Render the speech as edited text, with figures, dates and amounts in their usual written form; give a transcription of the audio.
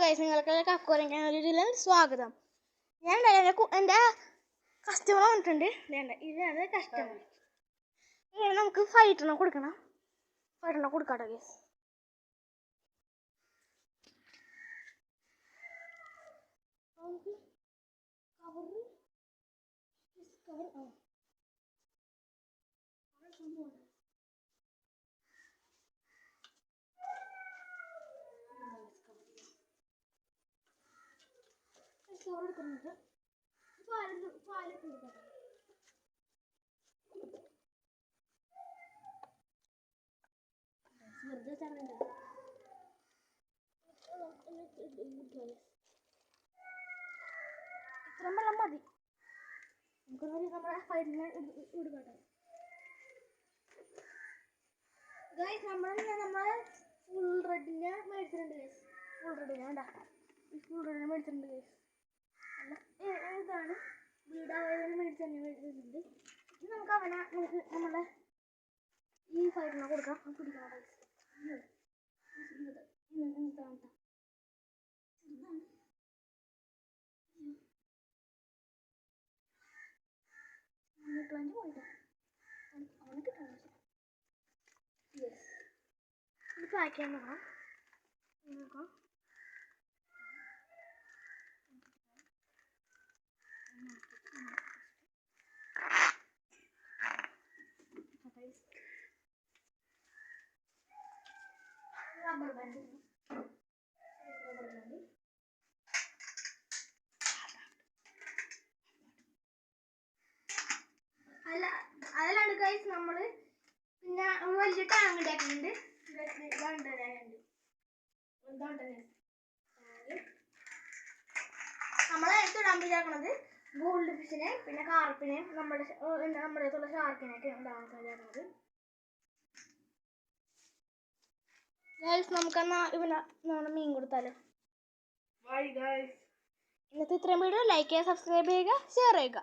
Guys, നിങ്ങൾക്ക് കക്കോലൻ ചാനലിൽ സ്വാഗതം. ഞാൻ എൻ്റെ കസ്റ്റമർ വന്നിട്ടുണ്ട്. ഇതാണ് കസ്റ്റമർ. ഇങ്ങനെ നമുക്ക് ഫൈറ്ററിനെ കൊടുക്കണം. ഫൈറ്ററിനെ കൊടുക്കാട്ടോ ഗൈസ്. നമുക്ക് കവർ എടുക്കുന്നുണ്ട്. പാലിട്ട് കൊടുക്കാം. വെറുതെ ചാനലുണ്ട്. ഇത്രയും വെള്ളം മതി. നമുക്കൊരു നമ്മുടെ ഫൈറ്റിനെ കൊടുക്കട്ടെ ഗൈസ്. നമ്മളെ ഫുൾ റെഡിനെ മേടിച്ചിട്ടുണ്ട് ഗൈസ്. ഫുൾ റെഡിനെ വേണ്ട, ഫുൾ റെഡിനെ മേടിച്ചിട്ടുണ്ട് ഗൈസ്. ഇതാണ് വീടാവതിനെ മേടിച്ചിട്ടുണ്ട്. ഇനി നമുക്ക് നമുക്ക് നമ്മളെ ഈ ഫൈറ്റിനെ കൊടുക്കാം. പിടിക്കണം ഗൈസ്. പാക്ക് ചെയ്യാൻ നോക്കാം. റബ്ബർ ബാൻഡ് അതിലാണ് ഗൈസ് നമ്മള് പിന്നെ വലിയ ടാങ്ക് ഉണ്ടാക്കുന്നുണ്ട്. നമ്മളെ ഇടാൻ പറ്റാക്കുന്നത് ഗോൾഡ് ഫിഷിനെ പിന്നെ കാർപ്പിനെ നമ്മുടെ ഷാർക്കിനെയൊക്കെ ഉണ്ടാക്കുന്നത്. ഗൈസ് നമുക്കെന്നാ നമ്മുടെ മീൻ കൊടുത്താലോ. ഇന്നത്തെ ഇത്രയും വീഡിയോ ലൈക്ക് ചെയ്യുക, സബ്സ്ക്രൈബ് ചെയ്യുക, ഷെയർ ചെയ്യുക.